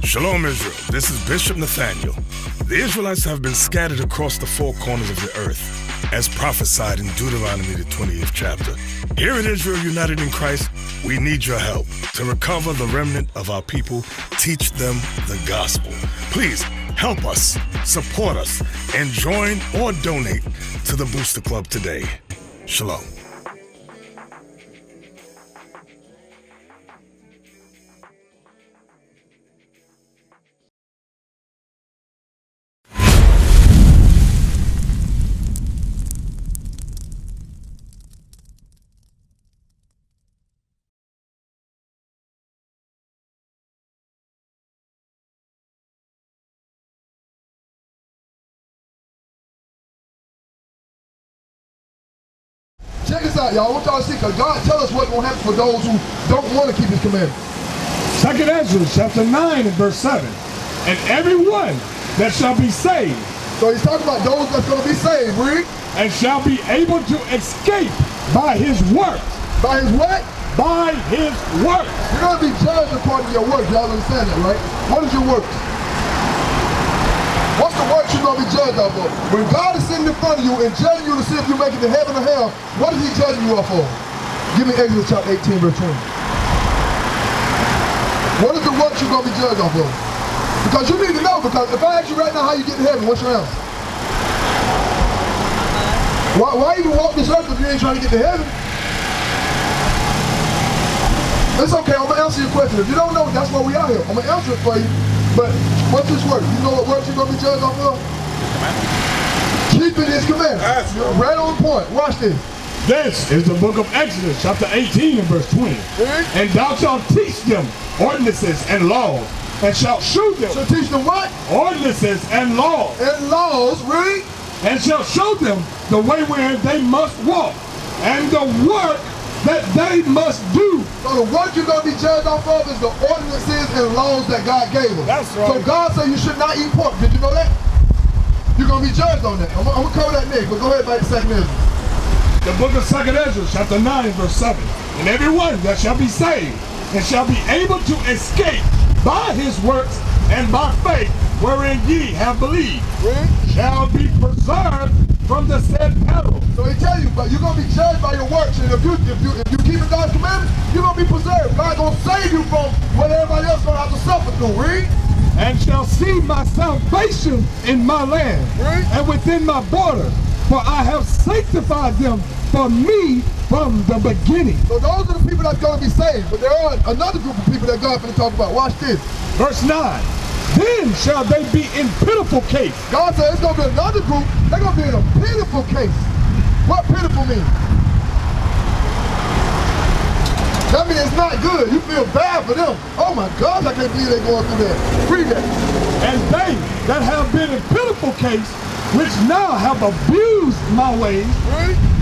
Shalom, Israel. This is Bishop Nathaniel. The Israelites have been scattered across the four corners of the earth, as prophesied in Deuteronomy, the 20th chapter. Here at Israel United in Christ, we need your help to recover the remnant of our people, teach them the gospel. Please help us, support us, and join or donate to the Booster Club today. Shalom. Check this out, y'all. I want y'all to see, because God tell us what's going to happen for those who don't want to keep his commandments. 2 Ezra chapter 9 and verse 7. And everyone that shall be saved. So he's talking about those that's going to be saved, read. And shall be able to escape by his works. By his what? By his works. You're going to be judged according to your works. Y'all understand that, right? What is your works? What's the works you're going to be judged off of? When God is sitting in front of you and judging you to see if you make it to heaven or hell, what is he judging you off of? Give me Exodus chapter 18, verse 20. What is the works you're going to be judged off of? Because you need to know, because if I ask you right now how you get to heaven, what's your answer? Why even walk this earth if you ain't trying to get to heaven? It's okay, I'm going to answer your question. If you don't know, that's why we are here. I'm going to answer it for you. But what's this work? You know what works you're going to be judged off of? Keeping his commandments. Right on point. Watch this. This is the book of Exodus, chapter 18 and verse 20. And thou shalt teach them ordinances and laws, and shalt shew them. So teach them what? Ordinances and laws. And laws, read. And shall show them the way where they must walk, and the work that they must do. So the work you're going to be judged off of is the ordinances and laws that God gave us. That's right. So God said you should not eat pork. Did you know that? You're going to be judged on that. I'm going to cover that next, but go ahead back to 2 Ezra. The book of 2 Ezra, chapter 9, verse 7. And everyone that shall be saved and shall be able to escape by his works and by faith wherein ye have believed, shall be preserved from the said peril. So he tell you, but you're going to be judged by your works, and if you keep God's commandments, you're going to be preserved. God's going to save you from what everybody else going to have to suffer through. Read. And shall see my salvation in my land, and within my borders, for I have sanctified them for me from the beginning. So those are the people that's going to be saved, but there are another group of people that God's going to talk about. Watch this. Verse 9. Then shall they be in pitiful case. God said it's going to be another group. They're going to be in a pitiful case. What pitiful mean? That means it's not good. You feel bad for them. Oh my God, I can't believe they're going through that. Read that. And they that have been in pitiful case, which now have abused my ways,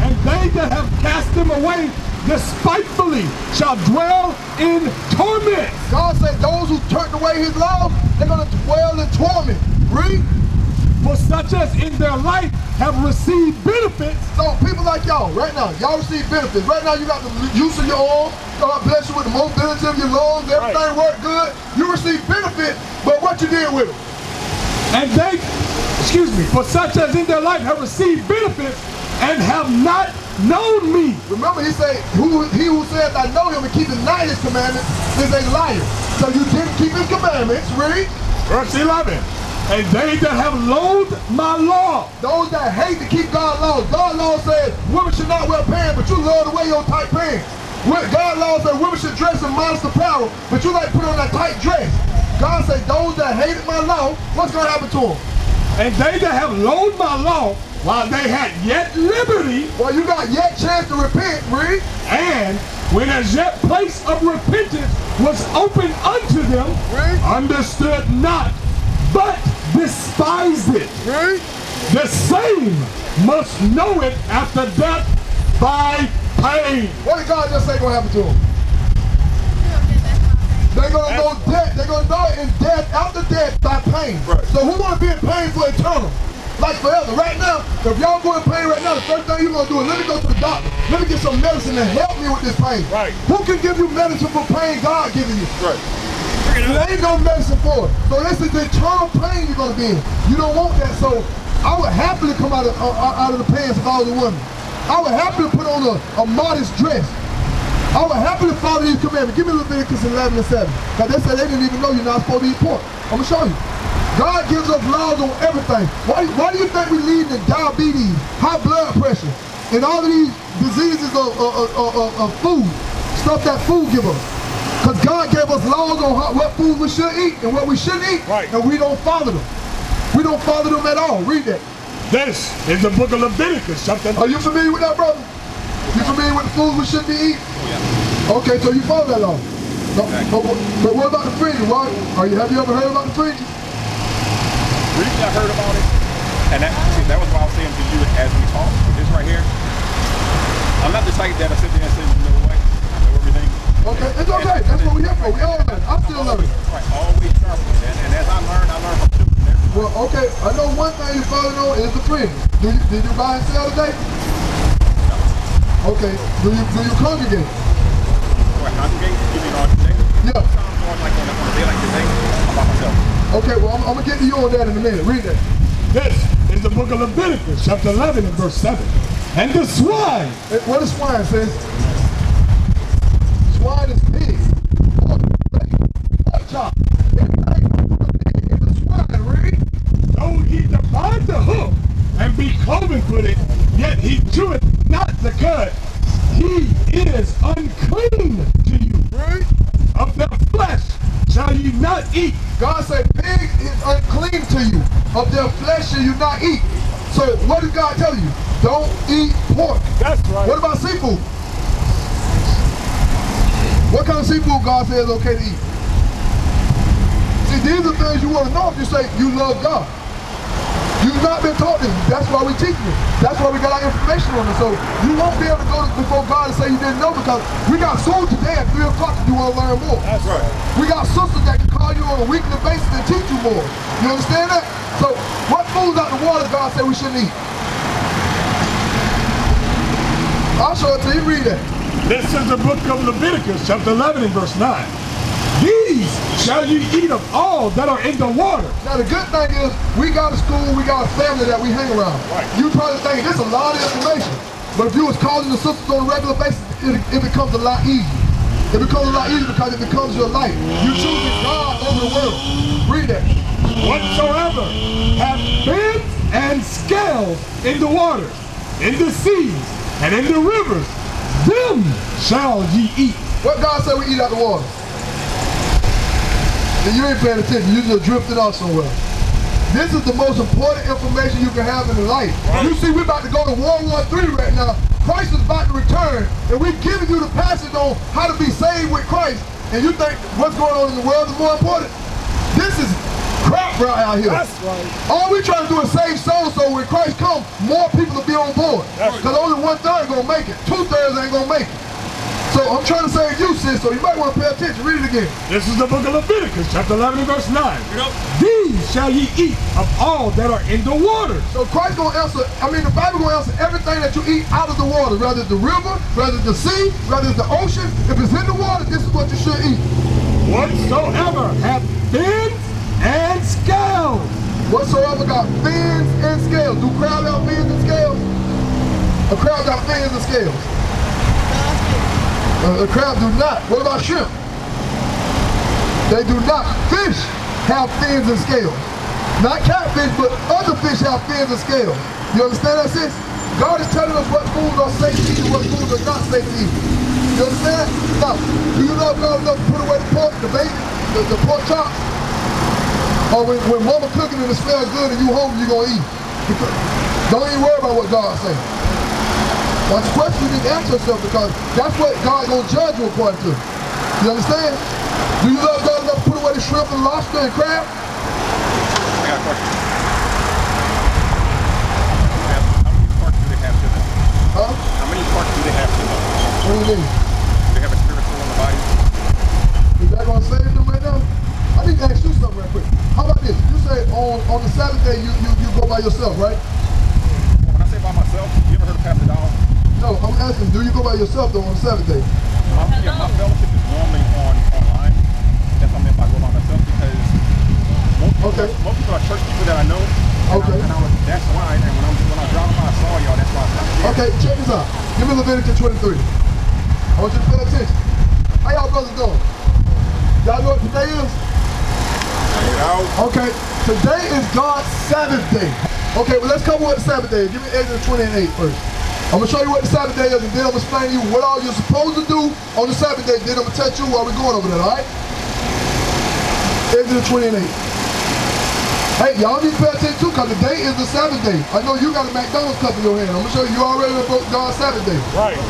and they that have cast them away despitefully shall dwell in torment. God said those who turned away his law, they're going to dwell in torment. Read. For such as in their life have received benefits. So people like y'all, right now, y'all receive benefits. Right now you got the use of your arm. God bless you with the mobility of your lungs. Everything worked good. You receive benefit, but what you did with them? And they, for such as in their life have received benefits and have not known me. Remember, he said, he who says I know him and keeping not his commandments is a liar. So you didn't keep his commandments. Read. Verse 11. And they that have loathed my law. Those that hate to keep God's laws. God's law says women should not wear pants, but you love to wear your tight pants. God's law says women should dress in modest apparel, but you like to put on that tight dress. God said those that hated my law, what's going to happen to them? And they that have loathed my law, while they had yet liberty, well, you got yet chance to repent, read. And when as yet place of repentance was open unto them, understood not, but despised it. The same must know it after death by pain. What did God just say gonna happen to them? They're gonna know death. They're gonna know in death, after death, by pain. So who wanna be in pain for eternal? Like forever. Right now, if y'all go in pain right now, the first thing you're gonna do is let me go to the doctor. Let me get some medicine to help me with this pain. Who can give you medicine for pain? God giving you. There ain't no medicine for it. So this is the eternal pain you're gonna be in. You don't want that. So I would happily come out of the pants if I was a woman. I would happily put on a modest dress. I would happily follow these commandments. Give me Leviticus 11 and 7. Because they said they didn't even know you're not supposed to eat pork. I'm going to show you. God gives us laws on everything. Why do you think we lead in diabetes, high blood pressure, and all of these diseases of food, stuff that food gives us? Because God gave us laws on what food we should eat and what we shouldn't eat, and we don't follow them. We don't follow them at all. Read that. This is the book of Leviticus, something. Are you familiar with that, brother? You familiar with the foods we shouldn't be eating? Yeah. Okay, so you follow that law. No, but what about the fringes? Have you ever heard about the fringes? Briefly, I heard about it, and that was what I was saying to you as we talk. This right here, I'm not the type that I sit there and say, you know what, I know everything. Okay, it's okay. That's what we here for. We all learn. I'm still learning. Right, always sharpening. And as I learn from students. Well, okay, I know one thing you follow on is the fringes. Did you buy and sell today? Okay, do you congregate? Do I congregate? You mean on today? Yeah. Sometimes on a day like today, I'm by myself. Okay, well, I'm going to get to you on that in a minute. Read that. This is the book of Leviticus, chapter 11 and verse 7. And the swine. What is swine, sis? Swine is pig. Pork chop. Everything is a swine, read. Though he divide the hoof and be cloven footed, yet he cheweth not the cud. He is unclean to you. Right? Of their flesh shall ye not eat. God said pig is unclean to you. Of their flesh shall you not eat. So what did God tell you? Don't eat pork. That's right. What about seafood? What kind of seafood God says is okay to eat? See, these are things you want to know if you say you love God. You've not been taught this. That's why we teach you. That's why we got our information on it. So you won't be able to go before God and say you didn't know, because we got school today at 3 o'clock if you want to learn more. That's right. We got sisters that can call you on a weekly basis and teach you more. You understand that? So what foods out the water God said we shouldn't eat? I'll show it to you. Read that. This is the book of Leviticus, chapter 11 and verse 9. These shall ye eat of all that are in the water. Now the good thing is, we got a school, we got a family that we hang around. Right. You probably think this is a lot of information, but if you was calling the sisters on a regular basis, it becomes a lot easier. It becomes a lot easier because it becomes your life. You choosing God over the world. Read that. Whatsoever have fins and scales in the waters, in the seas, and in the rivers, them shall ye eat. What God said we eat out the water? And you ain't paying attention, you just drifting off somewhere. This is the most important information you can have in life. Right. You see, we're about to go to World War III right now. Christ is about to return, and we're giving you the passage on how to be saved with Christ, and you think what's going on in the world is more important? This is crap right out here. That's right. All we trying to do is save souls, so when Christ comes, more people will be on board. Because only 1/3 gonna make it. 2/3 ain't gonna make it. So I'm trying to save you, sis, so you might want to pay attention. Read it again. This is the book of Leviticus, chapter 11 and verse 9. These shall ye eat of all that are in the water. So Christ gonna answer, the Bible gonna answer everything that you eat out of the water, whether it's the river, whether it's the sea, whether it's the ocean. If it's in the water, this is what you should eat. Whatsoever hath fins and scales. Whatsoever got fins and scales. Do crabs have fins and scales? A crab got fins and scales. A crab do not. What about shrimp? They do not. Fish have fins and scales. Not catfish, but other fish have fins and scales. You understand that, sis? God is telling us what foods are safe to eat and what foods are not safe to eat. You understand? Now, do you know God enough to put away the pork, the bacon, the pork chops? Or when mama cooking and it smells good and you hungry, you gonna eat. Don't even worry about what God says. That's a question you need to ask yourself, because that's what God gonna judge you according to. You understand? Do you love God enough to put away the shrimp and lobster and crab? I got a question. How many parts do they have to them? Huh? How many parts do they have to them? What do you mean? Do they have a spirit, soul, and a body? Is that gonna save them right now? I need to ask you something real quick. How about this? You say on the Sabbath day you go by yourself, right? Well, when I say by myself, you ever heard of Pastor Dog? No, I'm asking, do you go by yourself though on the Sabbath day? Yeah, my fellowship is normally online. That's what I meant by go by myself, because most people are church people that I know. Okay. That's why. And when I dropped by, I saw y'all. That's why I stopped here. Okay, check this out. Give me Leviticus 23. I want you to pay attention. How y'all brothers doing? Y'all know what today is? Okay, today is God's Sabbath day. Okay, well let's cover what the Sabbath day is. Give me Exodus 20 and 8 first. I'm gonna show you what the Sabbath day is, and then I'm gonna explain to you what all you're supposed to do on the Sabbath day. Then I'm gonna touch you while we're going over there, all right? Exodus 20 and 8. Hey, y'all need to pay attention too, because today is the Sabbath day. I know you got a McDonald's cup in your hand. I'm gonna show you already about God's Sabbath day. Right.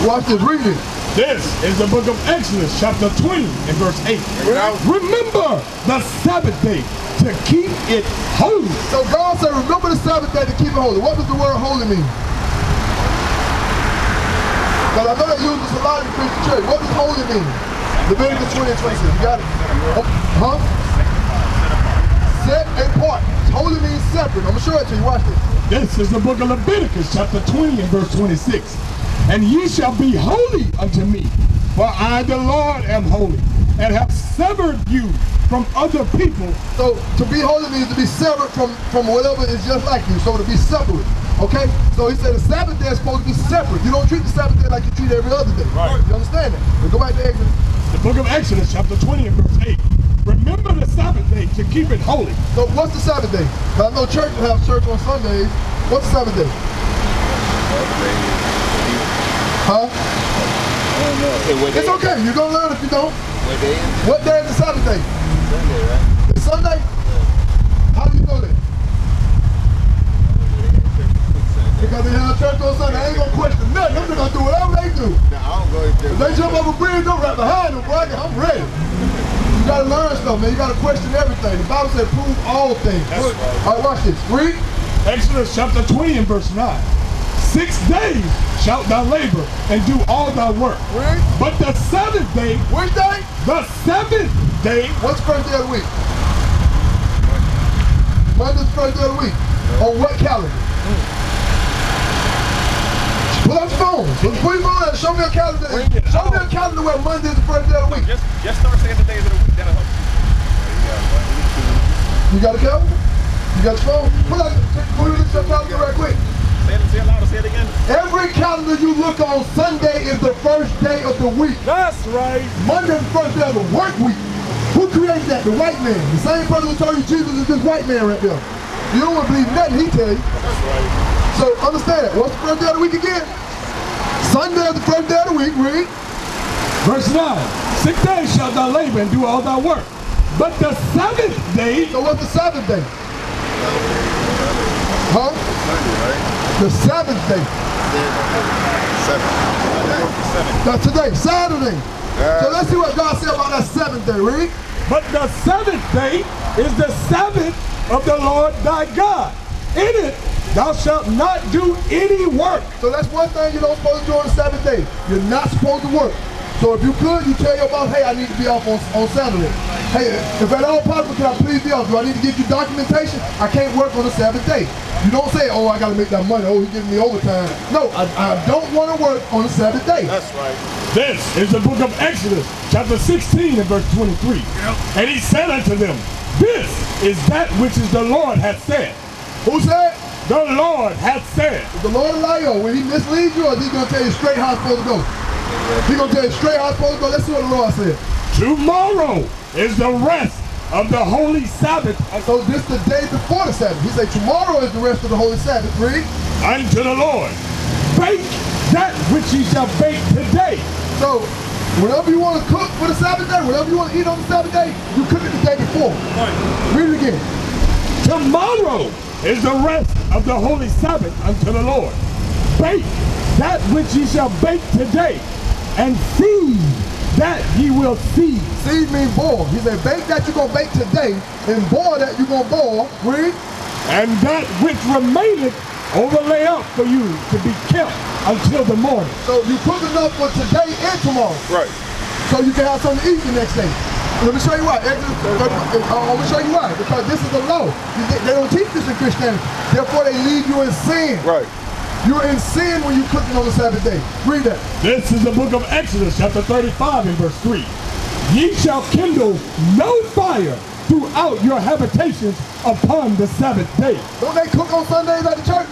Watch this, read it. This is the book of Exodus, chapter 20 and verse 8. Remember the Sabbath day to keep it holy. So God said, remember the Sabbath day to keep it holy. What does the word holy mean? Because I know they use this a lot in the Christian church. What does holy mean? Leviticus 20 and 26. You got it? Huh? Set apart. Holy means separate. I'm going to show it to you. Watch this. This is the book of Leviticus, chapter 20 and verse 26. And ye shall be holy unto me, for I the Lord am holy, and have severed you from other people. So to be holy means to be severed from whatever is just like you. So to be separate. Okay? So he said the Sabbath day is supposed to be separate. You don't treat the Sabbath day like you treat every other day. Right. You understand that? We go back to Exodus. The book of Exodus, chapter 20 and verse 8. Remember the Sabbath day to keep it holy. So what's the Sabbath day? I know church will have church on Sundays. What's the Sabbath day? Huh? It's okay. You're going to learn if you don't. What day is the Sabbath day? Sunday, right? It's Sunday? How do you know that? Because they have church on Sunday. I ain't going to question nothing. I'm just going to do whatever they do. No, I don't go to If they jump over a bridge, don't right behind them, boy. I'm ready. You got to learn stuff, man. You got to question everything. The Bible said prove all things. That's right. All right, watch this. Read. Exodus chapter 20 and verse 9. 6 days shalt thou labor and do all thy work. Read. But the seventh day, Which day? the seventh day, What's the first day of the week? Monday's the first day of the week. On what calendar? Pull out your phone. Pull your phone out and show me a calendar. Show me a calendar where Monday is the first day of the week. Just start saying the days of the week. That'll help you. You got a calendar? You got your phone? Pull out your calendar right quick. Say it louder, say it again. Every calendar you look on, Sunday is the first day of the week. that's right. Monday is the first day of the work week. Who created that? The white man. The same person who told you Jesus is this white man right there. You don't want to believe nothing he tell you. That's right. So understand it. What's the first day of the week again? Sunday is the first day of the week. Read. Verse 9. 6 days shalt thou labor and do all thy work. But the seventh day, So what's the Sabbath day? Huh? Sunday, right? The Sabbath day. Now today, Saturday. So let's see what God said about that seventh day. Read. but the seventh day is the Sabbath of the Lord thy God. In it thou shalt not do any work. So that's one thing you're not supposed to do on the Sabbath day. You're not supposed to work. So if you could, you tell your boss, hey, I need to be off on Saturday. Hey, if at all possible, can I please be off? Do I need to give you documentation? I can't work on the Sabbath day. You don't say, oh, I got to make that money. Oh, he's giving me overtime. No, I don't want to work on the Sabbath day. That's right. This is the book of Exodus, chapter 16 and verse 23. And he said unto them, this is that which is the Lord hath said. Who said? The Lord hath said. Is the Lord a liar? Will he mislead you, or is he going to tell you straight how it's supposed to go? He's going to tell you straight how it's supposed to go. Let's see what the Lord said. Tomorrow is the rest of the holy Sabbath So this is the day before the Sabbath. He said tomorrow is the rest of the holy Sabbath. Read. unto the Lord. Bake that which ye shall bake today. So whatever you want to cook for the Sabbath day, whatever you want to eat on the Sabbath day, you cook it the day before. Read it again. Tomorrow is the rest of the holy Sabbath unto the Lord. Bake that which ye shall bake today, and seed that ye will seed. Seed means boil. He said, bake that you're going to bake today, and boil that you're going to boil. Read. And that which remaineth overlay up for you to be kept until the morning. So you cook enough for today and tomorrow. Right. So you can have something to eat the next day. Let me show you why. Let me show you why. Because this is the law. They don't teach this in Christianity. Therefore, they leave you in sin. Right. You're in sin when you're cooking on the Sabbath day. Read that. This is the book of Exodus, chapter 35 and verse 3. Ye shall kindle no fire throughout your habitations upon the Sabbath day. Don't they cook on Sundays at the church?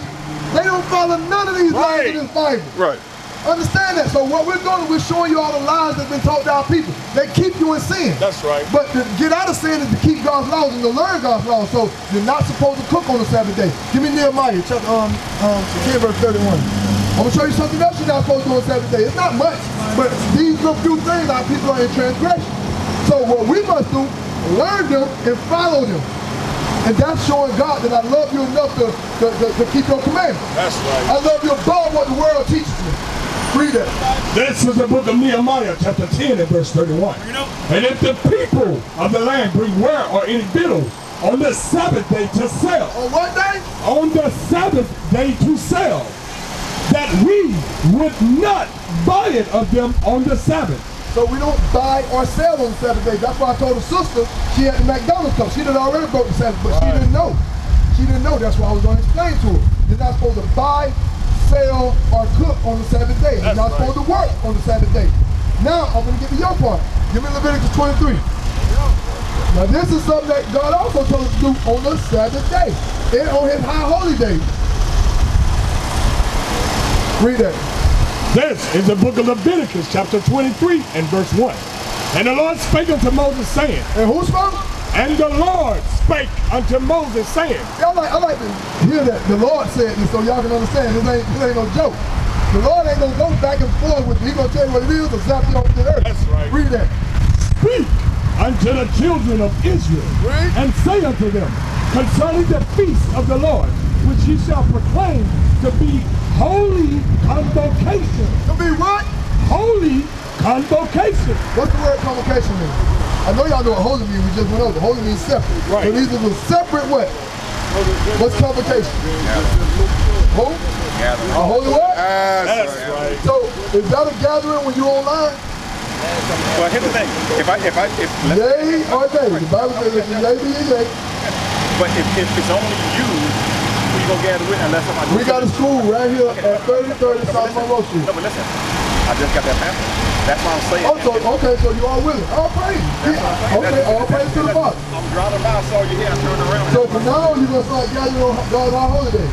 They don't follow none of these laws in this Bible. Right. Understand that. So what we're doing, we're showing you all the lies that's been taught to our people. They keep you in sin. That's right. But to get out of sin is to keep God's laws and to learn God's laws. So you're not supposed to cook on the Sabbath day. Give me Nehemiah, chapter 10, verse 31. I'm gonna show you something else you're not supposed to do on the Sabbath day. It's not much, but these little few things our people are in transgression. So what we must do, learn them and follow them. And that's showing God that I love you enough to keep your commandments. That's right. I love you above what the world teaches me. Read that. This is the book of Nehemiah, chapter 10 and verse 31. And if the people of the land bring ware or any victuals on the Sabbath day to sell. On what day? On the Sabbath day to sell. That we would not buy it of them on the Sabbath. So we don't buy or sell on the Sabbath day. That's why I told her sister she had the McDonald's cup. She done already broke the Sabbath, but she didn't know. She didn't know. That's why I was going to explain to her. You're not supposed to buy, sell, or cook on the Sabbath day. You're not supposed to work on the Sabbath day. Now, I'm going to give you your part. Give me Leviticus 23. Now, this is something that God also told us to do on the Sabbath day and on his high holy days. Read that. This is the book of Leviticus, chapter 23 and verse 1. And the Lord spake unto Moses, saying, And who spoke? and the Lord spake unto Moses, saying, I like to hear that the Lord said this so y'all can understand. This ain't no joke. The Lord ain't gonna go back and forth with you. He's gonna tell you what it is or zap you off the earth. That's right. Read that. Speak unto the children of Israel, Read. and say unto them, concerning the feast of the Lord, which ye shall proclaim to be holy convocation. To be what? Holy convocation. What's the word convocation mean? I know y'all know what holy means. We just went over. Holy means separate. Right. So these are the separate what? What's convocation? Who? Gathering. A holy what? That's right. So is that a gathering when you're online? Well, here's the thing. Yay or nay? The Bible says if you yay, be ye yay. But if it's only you, who you gonna gather with unless somebody? We got a school right here at 3030 South Monroe Street. No, but listen. I just got that passage. That's what I'm saying. Okay, so you all willing. All praise. Yeah. Okay, all praise to the Father. I'm driving by, saw you here, I turned around. So from now on, you're going to start gathering on God's high holiday.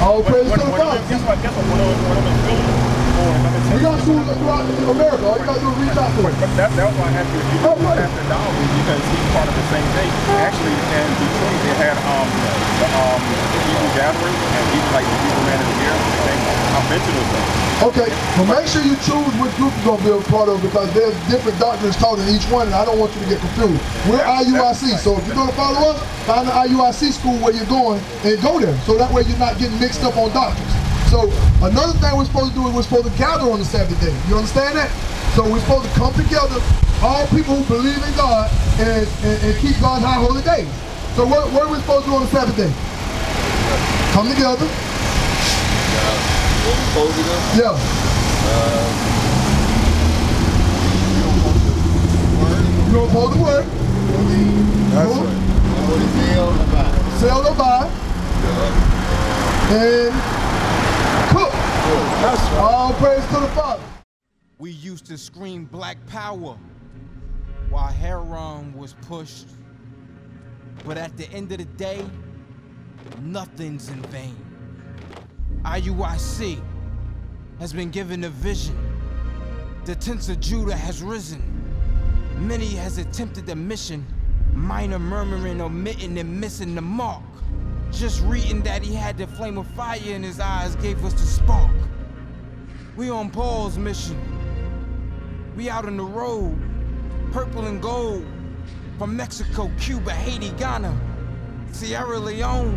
All praise to the Father. Guess what? When I'm in Philly, or if I'm in We got schools throughout America. All you got to do is reach out to us. But that was why I asked you if you Oh, could right. Pastor Dowling, because he's part of the same thing. Actually, in Detroit, they had the Hebrew gathering, and he's like the Hebrew man of the year. I've been to those things. Okay, well make sure you choose which group you're going to be a part of because there's different doctrines taught in each one and I don't want you to get confused. We're IUIC, so if you're going to follow us, find the IUIC school where you're going and go there. So that way you're not getting mixed up on doctrines. So another thing we're supposed to do is we're supposed to gather on the Sabbath day. You understand that? So we're supposed to come together, all people who believe in God and keep God's high holy days. So what are we supposed to do on the Sabbath day? Come together. Yeah. You don't hold the word. That's right. Sell or buy. And cook. That's right. All praise to the Father. We used to scream Black Power while Heron was pushed. But at the end of the day, nothing's in vain. IUIC has been given a vision. The tents of Judah has risen. Many has attempted the mission, minor murmuring, omitting, and missing the mark. Just reading that he had the flame of fire in his eyes gave us the spark. We on Paul's mission. We out on the road, purple and gold, from Mexico, Cuba, Haiti, Ghana, Sierra Leone,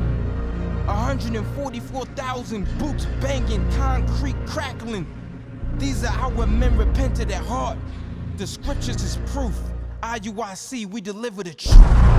144,000 boots banging, concrete crackling. These are our men repented at heart. The scriptures is proof. IUIC, we deliver the truth.